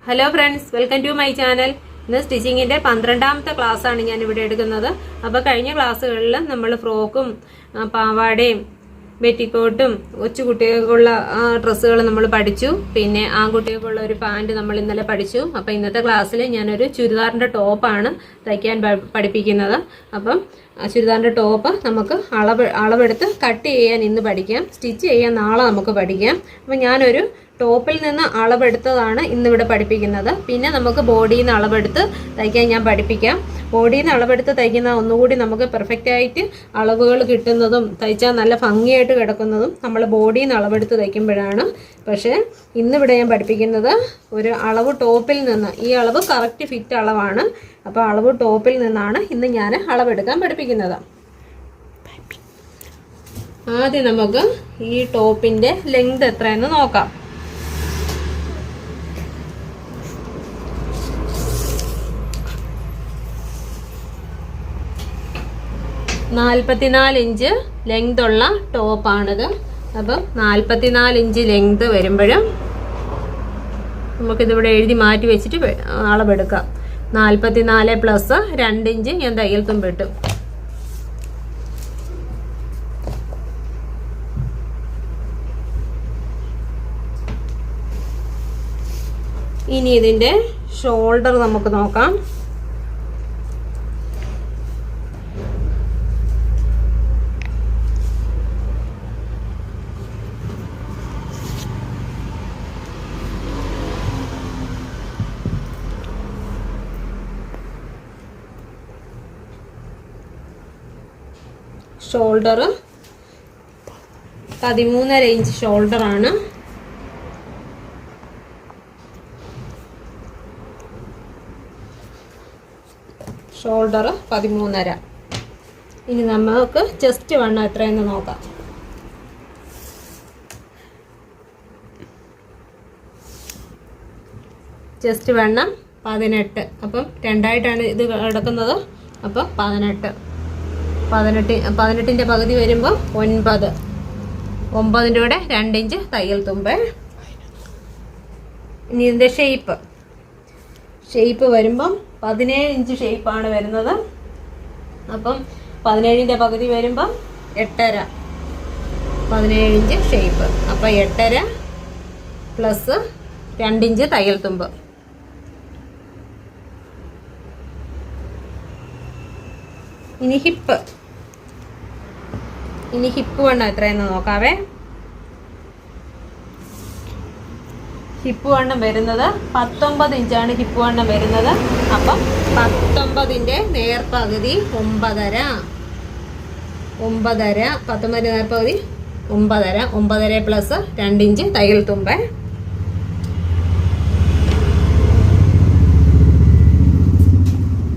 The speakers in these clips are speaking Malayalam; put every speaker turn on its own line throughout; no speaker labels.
Hello friends, welcome to my channel. ഇന്ന് സ്റ്റിച്ചിങ്ങിന്റെ 12ാമത്തെ ക്ലാസ് ആണ് ഞാൻ ഇവിടെ എടുക്കുന്നത്. അപ്പോൾ കഴിഞ്ഞ ക്ലാസ്സുകളിൽ നമ്മൾ ഫ്രോക്കും പാവാടയും ബെറ്റിക്കോട്ടും കൊച്ചുകുട്ടികൾക്കുള്ള ഡ്രസ്സുകൾ നമ്മൾ പഠിച്ചു. പിന്നെ ആൺകുട്ടികൾക്കുള്ള ഒരു പാൻറ് നമ്മൾ ഇന്നലെ പഠിച്ചു. അപ്പോൾ ഇന്നത്തെ ക്ലാസ്സിൽ ഞാനൊരു ചുരിദാറിന്റെ ടോപ്പാണ് തയ്ക്കാൻ പഠിപ്പിക്കുന്നത്. അപ്പം ചുരിദാറിന്റെ ടോപ്പ് നമുക്ക് അളവെടുത്ത് കട്ട് ചെയ്യാൻ ഇന്ന് പഠിക്കാം. സ്റ്റിച്ച് ചെയ്യാൻ നാളെ നമുക്ക് പഠിക്കാം. അപ്പം ഞാനൊരു ടോപ്പിൽ നിന്ന് അളവെടുത്തതാണ് ഇന്നിവിടെ പഠിപ്പിക്കുന്നത്. പിന്നെ നമുക്ക് ബോഡിയിൽ നിന്ന് അളവെടുത്ത് തയ്ക്കാൻ ഞാൻ പഠിപ്പിക്കാം. ബോഡിയിൽ നിന്ന് അളവെടുത്ത് തയ്ക്കുന്ന ഒന്നുകൂടി നമുക്ക് പെർഫെക്റ്റ് ആയിട്ട് അളവുകൾ കിട്ടുന്നതും തയ്ച്ചാൽ നല്ല ഭംഗിയായിട്ട് കിടക്കുന്നതും നമ്മൾ ബോഡിയിൽ നിന്ന് അളവെടുത്ത് തയ്ക്കുമ്പോഴാണ്. പക്ഷേ ഇന്നിവിടെ ഞാൻ പഠിപ്പിക്കുന്നത് ഒരു അളവ് ടോപ്പിൽ നിന്ന്. ഈ അളവ് കറക്റ്റ് ഫിറ്റ് അളവാണ്. അപ്പോൾ അളവ് ടോപ്പിൽ നിന്നാണ് ഇന്ന് ഞാൻ അളവെടുക്കാൻ പഠിപ്പിക്കുന്നത്. ആദ്യം നമുക്ക് ഈ ടോപ്പിൻ്റെ ലെങ്ത് എത്രയെന്ന് നോക്കാം. 44 ഇഞ്ച് ലെങ്ത് ഉള്ള ടോപ്പാണിത്. അപ്പം 44 ഇഞ്ച് ലെങ്ത് വരുമ്പോഴും നമുക്കിതിവിടെ എഴുതി മാറ്റി വെച്ചിട്ട് അളവെടുക്കാം. 44 പ്ലസ് 2 ഇഞ്ച് ഞാൻ തയ്യൽ തുമ്പിട്ടു. ഇനി ഇതിൻ്റെ ഷോൾഡർ നമുക്ക് നോക്കാം. ഷോൾഡർ 13.5 ഇഞ്ച് ഷോൾഡറാണ്. ഷോൾഡർ 13.5. ഇനി നമുക്ക് ചെസ്റ്റ് വണ്ണം എത്രയെന്ന് നോക്കാം. ചെസ്റ്റ് വണ്ണം 18. അപ്പം രണ്ടായിട്ടാണ് ഇത് കിടക്കുന്നത്. അപ്പം 18. 18ൻ്റെ പകുതി വരുമ്പോൾ 9. 9ൻ്റെ കൂടെ 2 ഇഞ്ച് തയ്യൽ തുമ്പ്. ഇനി ഇതിൻ്റെ ഷേപ്പ് വരുമ്പം 17 ഇഞ്ച് ഷേപ്പാണ് വരുന്നത്. അപ്പം 17ൻ്റെ പകുതി വരുമ്പം 8.5. 17 ഇഞ്ച് ഷേപ്പ്. അപ്പം 8.5 പ്ലസ് 2 ഇഞ്ച് തയ്യൽ തുമ്പ്. ഇനി ഹിപ്പ് വണ്ണം എത്രയെന്ന് നോക്കാവേ. ഹിപ്പ് വണ്ണം വരുന്നത് 19 ഇഞ്ചാണ് ഹിപ്പ് വണ്ണം വരുന്നത്. അപ്പം 19ൻ്റെ നേർപകുതി 9.5. 19 നേർപകുതി 9.5. 9.5 പ്ലസ് 2 ഇഞ്ച് തയ്യൽ തുമ്പ്.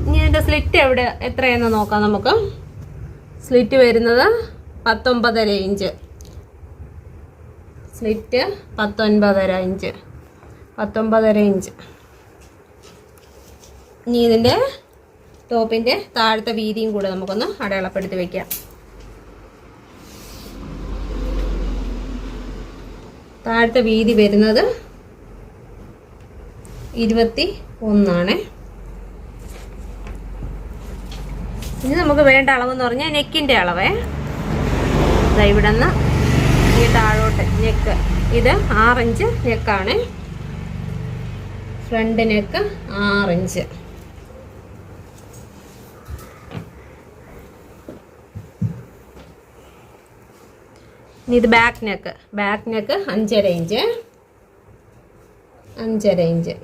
ഇനി ഇതിൻ്റെ സ്ലിറ്റ് എത്രയെന്ന് നോക്കാം നമുക്ക്. സ്ലിറ്റ് വരുന്നത് 19.5 ഇഞ്ച്. Slit 19.5 inch. 19.5 ഇഞ്ച്. ഇനി ഇതിൻ്റെ ടോപ്പിൻ്റെ താഴത്തെ വീതിയും കൂടെ നമുക്കൊന്ന് അടയാളപ്പെടുത്തി വയ്ക്കാം. താഴത്തെ വീതി വരുന്നത് 21. ഇനി നമുക്ക് വേണ്ട അളവെന്ന് പറഞ്ഞാൽ നെക്കിൻ്റെ അളവേ. ഇവിടെ നിന്ന് ഈ താഴോട്ട് നെക്ക് ഇത് 6 ഇഞ്ച് നെക്കാണ്. Front neck 6 inch. ഇനി ഇത് ബാക്ക് നെക്ക് 5.5 ഇഞ്ച്. 5.5 ഇഞ്ച്.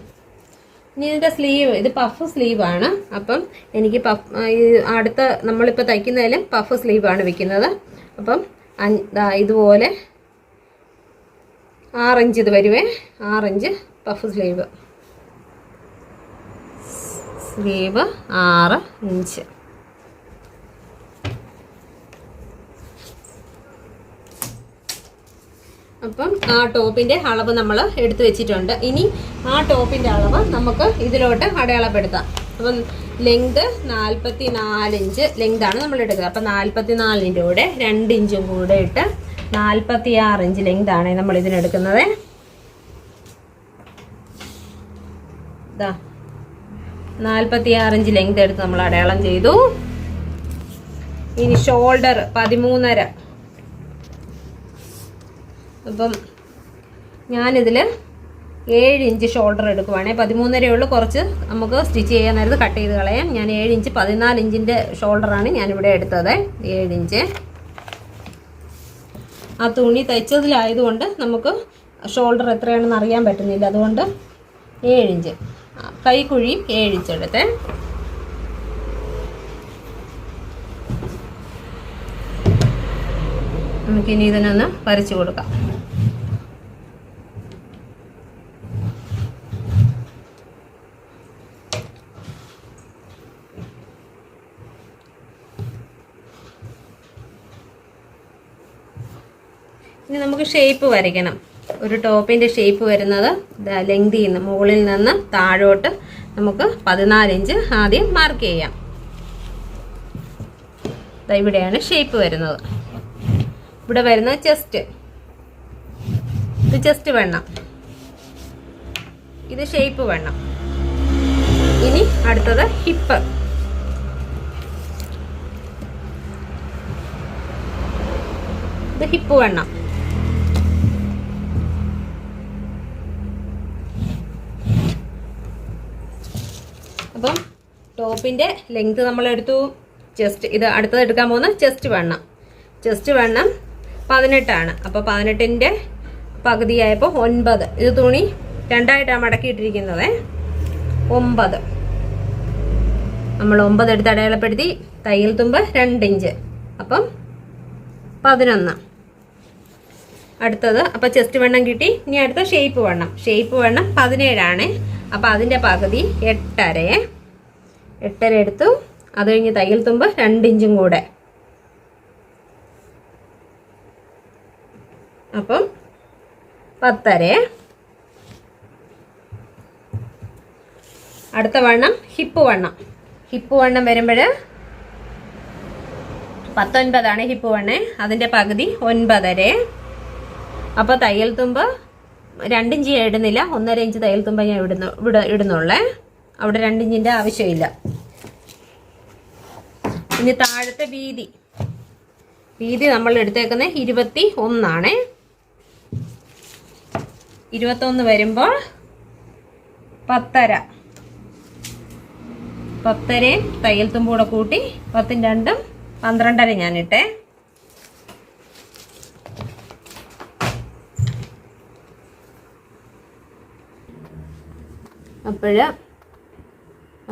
ഇനി ഇതിൻ്റെ സ്ലീവ്, ഇത് പഫ് സ്ലീവാണ്. അപ്പം എനിക്ക് അടുത്ത നമ്മളിപ്പോൾ തയ്ക്കുന്നതിലും പഫ് സ്ലീവാണ് വെക്കുന്നത്. അപ്പം ഇതുപോലെ 6 ഇഞ്ച് ഇത് വരുവേ. 6 ഇഞ്ച് പഫ് സ്ലീവ്. 6 ഇഞ്ച്. അപ്പം ആ ടോപ്പിൻ്റെ അളവ് നമ്മൾ എടുത്തു വെച്ചിട്ടുണ്ട്. ഇനി ആ ടോപ്പിൻ്റെ അളവ് നമുക്ക് ഇതിലോട്ട് അടയാളപ്പെടുത്താം. അപ്പം ലെങ്ത് 44 ഇഞ്ച് ലെങ്താണ് നമ്മൾ എടുക്കുന്നത്. അപ്പം 44ൻ്റെ കൂടെ 2 ഇഞ്ചും കൂടെ ഇട്ട് 46 ഇഞ്ച് ലെങ്താണ് നമ്മൾ ഇതിനെടുക്കുന്നത്. ഇതാ 46 ഇഞ്ച് ലെങ്ത് എടുത്ത് നമ്മൾ അടയാളം ചെയ്തു. ഇനി ഷോൾഡർ 13.5. അപ്പം ഞാനിതിൽ 7 ഇഞ്ച് ഷോൾഡർ എടുക്കുവാണേ. 13.5 ഉള്ളു, കുറച്ച് നമുക്ക് സ്റ്റിച്ച് ചെയ്യാൻ നേരത്ത് കട്ട് ചെയ്ത് കളയാം. ഞാൻ 7 ഇഞ്ച് 14 ഇഞ്ചിൻ്റെ ഷോൾഡറാണ് ഞാനിവിടെ എടുത്തത്. 7 ഇഞ്ച് ആ തുണി തയ്ച്ചതിലായതുകൊണ്ട് നമുക്ക് ഷോൾഡർ എത്രയാണെന്ന് അറിയാൻ പറ്റുന്നില്ല. അതുകൊണ്ട് 7 ഇഞ്ച്. കൈക്കുഴിയും 7 ഇഞ്ച് എടുത്തേ. നമുക്കിനി ഇതിനൊന്ന് വരച്ചു കൊടുക്കാം. ഇനി നമുക്ക് ഷേപ്പ് വരയ്ക്കണം. ഒരു ടോപ്പിൻ്റെ ഷേപ്പ് വരുന്നത് ലെങ്തിൽ നിന്ന് മുകളിൽ നിന്ന് താഴോട്ട് നമുക്ക് 14 ഇഞ്ച് ആദ്യം മാർക്ക് ചെയ്യാം. ഇവിടെയാണ് ഷേപ്പ് വരുന്നത്. ഇവിടെ വരുന്നത് ചെസ്റ്റ്. ഇത് ചെസ്റ്റ് വണ്ണം, ഇത് ഷേപ്പ് വണ്ണം. ഇനി അടുത്തത് ഹിപ്പ്. ഇത് ഹിപ്പ് വണ്ണം. അപ്പം ടോപ്പിൻ്റെ ലെങ്ത് നമ്മൾ എടുത്തു. ചെസ്റ്റ്, ഇത് അടുത്തത് എടുക്കാൻ പോകുന്ന ചെസ്റ്റ് വണ്ണം. ചെസ്റ്റ് വണ്ണം 18 അപ്പോൾ 18ൻ്റെ പകുതിയായപ്പോൾ 9. ഇത് തുണി 2ആയിട്ടാണ് മടക്കിയിട്ടിരിക്കുന്നത്. 9 നമ്മൾ 9 എടുത്ത് അടയാളപ്പെടുത്തി. തയ്യൽ തുമ്പ് 2 ഇഞ്ച്, അപ്പം 11. അടുത്തത് അപ്പോൾ ചെസ്റ്റ് വണ്ണം കിട്ടി. ഇനി അടുത്ത ഷേപ്പ് വണ്ണം. ഷേപ്പ് വണ്ണം 17 അപ്പോൾ അതിൻ്റെ പകുതി 8.5 എടുത്തു. അത് കഴിഞ്ഞ് തയ്യൽ തുമ്പ് 2 ഇഞ്ചും കൂടെ, അപ്പം 10. അടുത്ത വണ്ണം ഹിപ്പ് വണ്ണം. ഹിപ്പ് വണ്ണം വരുമ്പോൾ 19 ഹിപ്പ് വണ്ണം. അതിൻ്റെ പകുതി 9.5. അപ്പോൾ തയ്യൽ തുമ്പ് 2 ഇഞ്ച് ഇടുന്നില്ല, 1.5 ഇഞ്ച് തയ്യൽ തുമ്പ് ഞാൻ ഇടുന്നുള്ളേ. അവിടെ 2 ഇഞ്ചിൻ്റെ ആവശ്യമില്ല. ഇനി താഴത്തെ വീതി നമ്മൾ എടുത്തേക്കുന്നത് 21. 21 വരുമ്പോൾ 10.5. 10 തയ്യൽ തുമ്പ് കൂടെ കൂട്ടി 10 2 12.5 ഞാൻ ഇട്ടേ.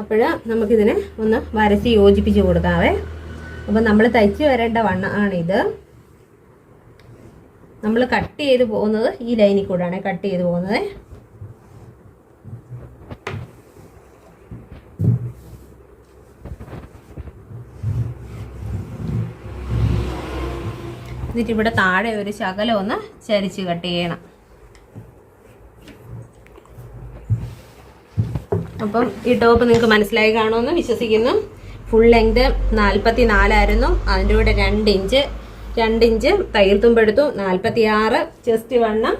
അപ്പോഴ് നമുക്കിതിനെ ഒന്ന് വരച്ച് യോജിപ്പിച്ച് കൊടുക്കാവേ. അപ്പം നമ്മൾ തയ്ച്ച് വരേണ്ട വണ്ണമാണിത്. നമ്മൾ കട്ട് ചെയ്ത് പോകുന്നത് ഈ ലൈനിൽ കൂടെയാണ് കട്ട് ചെയ്ത് പോകുന്നത്. എന്നിട്ട് ഇവിടെ താഴെ ഒരു ശകലം ഒന്ന് ചരിച്ച് കട്ട് ചെയ്യണം. അപ്പം ഈ ടോപ്പ് നിങ്ങൾക്ക് മനസ്സിലായി കാണുമെന്ന് വിശ്വസിക്കുന്നു. ഫുൾ ലെങ്ത് 44 അതിൻ്റെ കൂടെ 2 ഇഞ്ച് തയ്യൽ തുമ്പെടുത്തു. 46 ചെസ്റ്റ് വണ്ണം.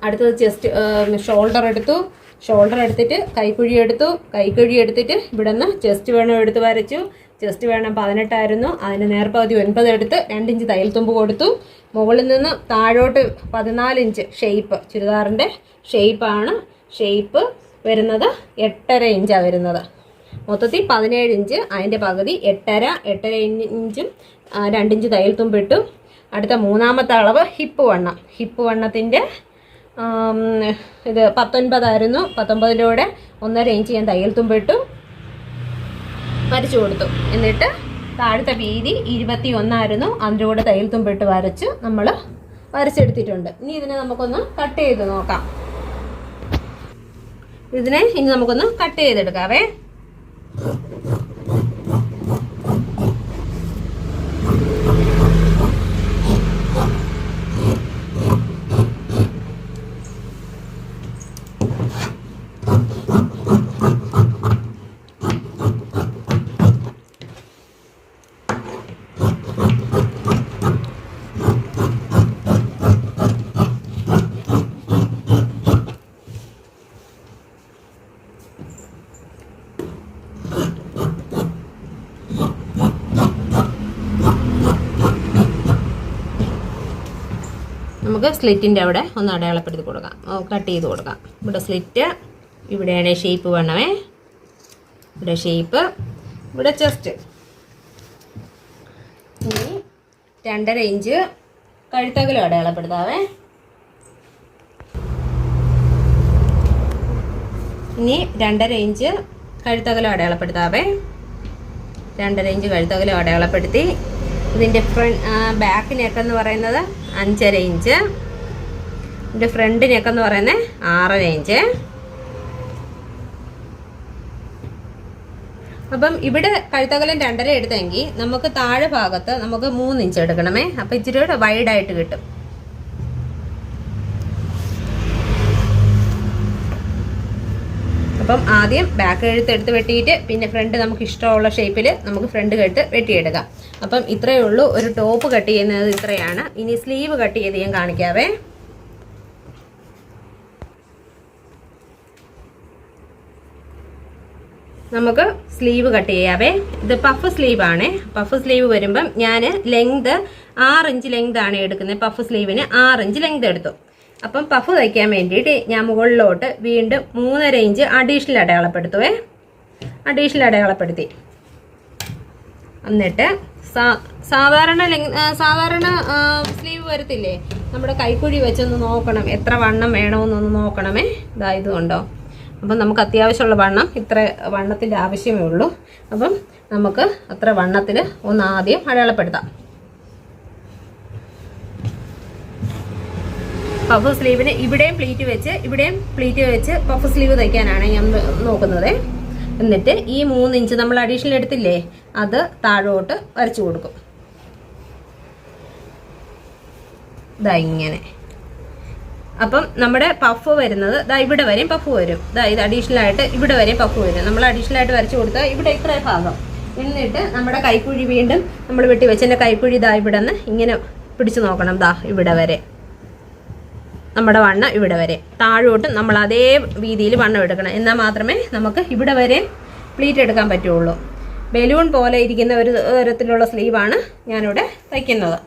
അടുത്തത് ചെസ്റ്റ് ഷോൾഡർ എടുത്തു. ഷോൾഡർ എടുത്തിട്ട് കൈക്കുഴി എടുത്തിട്ട് ഇവിടെ നിന്ന് ചെസ്റ്റ് വണ്ണം എടുത്ത് വരച്ചു. ചെസ്റ്റ് വണ്ണം 18 അതിന് നേർപകുതി 9 എടുത്ത് 2 ഇഞ്ച് തയ്യൽ തുമ്പ് കൊടുത്തു. മുകളിൽ നിന്ന് താഴോട്ട് 14 ഇഞ്ച് ഷേപ്പ്, ചുരിദാറിൻ്റെ ഷേപ്പാണ്. ഷേപ്പ് വരുന്നത് 8.5 ഇഞ്ചാണ് വരുന്നത്. മൊത്തത്തിൽ 17 ഇഞ്ച്. അതിൻ്റെ പകുതി 8.5 ഇഞ്ചും 2 ഇഞ്ച് തയ്യൽ തുമ്പിട്ടു. അടുത്ത മൂന്നാമത്തെ അളവ് ഹിപ്പ് വണ്ണം. ഹിപ്പ് വണ്ണത്തിൻ്റെ ഇത് 19. 19ലൂടെ 1.5 ഇഞ്ച് ഞാൻ തയ്യൽ തുമ്പിട്ടു വരച്ചു കൊടുത്തു. എന്നിട്ട് താഴത്തെ വീതി 21 അതിൻ്റെ കൂടെ തയ്യൽ തുമ്പിട്ട് വരച്ച് നമ്മൾ വരച്ചെടുത്തിട്ടുണ്ട്. ഇനി ഇതിനെ നമുക്കൊന്ന് കട്ട് ചെയ്ത് നോക്കാം. ഇതിനെ ഇനി നമുക്കൊന്ന് കട്ട് ചെയ്തെടുക്കാവേ. നമുക്ക് സ്ലിറ്റിൻ്റെ അവിടെ ഒന്ന് അടയാളപ്പെടുത്തി കൊടുക്കാം, കട്ട് ചെയ്ത് കൊടുക്കാം. ഇവിടെ സ്ലിറ്റ്, ഇവിടെയാണ് ഷേപ്പ് വേണമേ, ഇവിടെ ഷേപ്പ്, ഇവിടെ ചെസ്റ്റ്. ഇനി 2.5 ഇഞ്ച് കഴുത്തകലം അടയാളപ്പെടുത്താവേ. ഇനി 2.5 ഇഞ്ച് കഴുത്തകലം അടയാളപ്പെടുത്താവേ. 2.5 ഇഞ്ച് കഴുത്തകലം അടയാളപ്പെടുത്തി. ഇതിൻ്റെ ബാക്ക് നെക്കെന്ന് പറയുന്നത് 5.5 ഇഞ്ച്, ഇതിൻ്റെ ഫ്രണ്ട് നെക്കെന്ന് പറയുന്നത് 6.5 ഇഞ്ച്. അപ്പം ഇവിടെ കഴുത്തകലം 2.5 എടുത്തെങ്കിൽ നമുക്ക് താഴെ ഭാഗത്ത് നമുക്ക് 3 ഇഞ്ച് എടുക്കണമേ. അപ്പം ഇച്ചിരി കൂടെ വൈഡായിട്ട് കിട്ടും. അപ്പം ആദ്യം ബാക്ക് കഴുത്ത് എടുത്ത് വെട്ടിയിട്ട് പിന്നെ ഫ്രണ്ട് നമുക്ക് ഇഷ്ടമുള്ള ഷേപ്പിൽ നമുക്ക് ഫ്രണ്ട് കഴുത്ത് വെട്ടിയെടുക്കാം. അപ്പം ഇത്രയേ ഉള്ളൂ ഒരു ടോപ്പ് കട്ട് ചെയ്യുന്നത് ഇത്രയാണ്. ഇനി സ്ലീവ് കട്ട് ചെയ്ത് ഞാൻ കാണിക്കാവേ. നമുക്ക് സ്ലീവ് കട്ട് ചെയ്യാവേ. ഇത് പഫ് സ്ലീവ് ആണ്. പഫ് സ്ലീവ് വരുമ്പം ഞാൻ ലെങ്ത് 6 ഇഞ്ച് ലെങ്ത് ആണ് എടുക്കുന്നത്. പഫ് സ്ലീവിന് 6 ഇഞ്ച് ലെങ്ത് എടുത്തു. അപ്പം പഫ് തയ്ക്കാൻ വേണ്ടിയിട്ട് ഞാൻ മുകളിലോട്ട് വീണ്ടും 3.5 ഇഞ്ച് അഡീഷണൽ അടയാളപ്പെടുത്തുവേ. അഡീഷണൽ അടയാളപ്പെടുത്തി. എന്നിട്ട് സാധാരണ സ്ലീവ് വരത്തില്ലേ, നമ്മുടെ കൈക്കുഴി വെച്ചൊന്ന് നോക്കണം എത്ര വണ്ണം വേണമെന്നൊന്ന് നോക്കണമേ. ഇതാ ഇതുകൊണ്ടോ. അപ്പം നമുക്ക് അത്യാവശ്യമുള്ള വണ്ണം ഇത്ര വണ്ണത്തിൻ്റെ ആവശ്യമേ ഉള്ളൂ. അപ്പം നമുക്ക് അത്ര വണ്ണത്തിൽ ഒന്ന് ആദ്യം അടയാളപ്പെടുത്താം. പഫ് സ്ലീവിന് ഇവിടെയും പ്ലീറ്റ് വെച്ച് പഫ് സ്ലീവ് തയ്ക്കാനാണ് ഞാൻ നോക്കുന്നത്. എന്നിട്ട് ഈ 3 ഇഞ്ച് നമ്മൾ അഡീഷണൽ എടുത്തില്ലേ, അത് താഴോട്ട് വരച്ചു കൊടുക്കും. ഇതാ ഇങ്ങനെ. അപ്പം നമ്മുടെ പഫ് വരുന്നത് ദാ ഇവിടെ വരെയും പഫ് വരും. ദാ ഇത് അഡീഷണലായിട്ട് ഇവിടെ വരെയും പഫ് വരും. നമ്മൾ അഡീഷണലായിട്ട് വരച്ചു കൊടുത്താൽ ഇവിടെ ഇത്ര ഭാഗം. എന്നിട്ട് നമ്മുടെ കൈക്കുഴി വീണ്ടും നമ്മൾ വെട്ടി വെച്ചതിൻ്റെ കൈക്കുഴി ദാ ഇവിടെ നിന്ന് ഇങ്ങനെ പിടിച്ചു നോക്കണം. ദാ ഇവിടെ വരെ നമ്മുടെ വണ്ണം ഇവിടെ വരെ. താഴോട്ട് നമ്മൾ അതേ രീതിയിൽ വണ്ണം എടുക്കണം. എന്നാൽ മാത്രമേ നമുക്ക് ഇവിടെ വരെ പ്ലീറ്റ് എടുക്കാൻ പറ്റുള്ളൂ. ബലൂൺ പോലെ ഇരിക്കുന്ന ഒരു തരത്തിലുള്ള സ്ലീവാണ് ഞാനിവിടെ തയ്ക്കുന്നത്.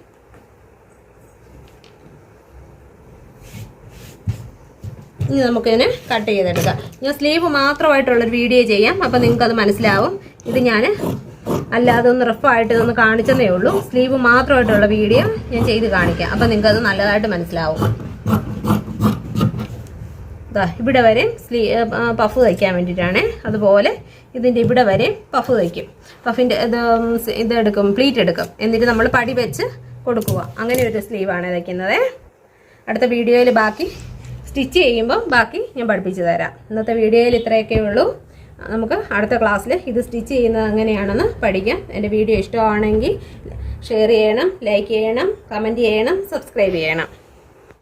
ഇനി നമുക്കിതിനെ കട്ട് ചെയ്തെടുക്കാം. ഞാൻ സ്ലീവ് മാത്രമായിട്ടുള്ളൊരു വീഡിയോ ചെയ്യാം, അപ്പോൾ നിങ്ങൾക്കത് മനസ്സിലാവും. ഇത് ഞാൻ അല്ലാതെ ഒന്ന് റഫായിട്ട് ഇതൊന്ന് കാണിച്ചതേ ഉള്ളൂ. സ്ലീവ് മാത്രമായിട്ടുള്ള വീഡിയോ ഞാൻ ചെയ്ത് കാണിക്കാം, അപ്പോൾ നിങ്ങൾക്കത് നല്ലതായിട്ട് മനസ്സിലാവും. ഇവിടെ വരെ പഫ് തയ്ക്കാൻ വേണ്ടിയിട്ടാണ്. അതുപോലെ ഇതിൻ്റെ ഇവിടെ വരെ പഫ് തയ്ക്കും. പഫിൻ്റെ ഇതെടുക്കും, പ്ലീറ്റ് എടുക്കും. എന്നിട്ട് നമ്മൾ പടി വെച്ച് കൊടുക്കുക. അങ്ങനെ ഒരു സ്ലീവാണ് തയ്ക്കുന്നത്. അടുത്ത വീഡിയോയിൽ ബാക്കി സ്റ്റിച്ച് ചെയ്യുമ്പോൾ ബാക്കി ഞാൻ പഠിപ്പിച്ചു തരാം. ഇന്നത്തെ വീഡിയോയിൽ ഇത്രയൊക്കെ ഉള്ളൂ. നമുക്ക് അടുത്ത ക്ലാസ്സിൽ ഇത് സ്റ്റിച്ച് ചെയ്യുന്നത് എങ്ങനെയാണെന്ന് പഠിക്കാം. എൻ്റെ വീഡിയോ ഇഷ്ടമാണെങ്കിൽ ഷെയർ ചെയ്യണം, ലൈക്ക് ചെയ്യണം, കമൻറ്റ് ചെയ്യണം, സബ്സ്ക്രൈബ് ചെയ്യണം.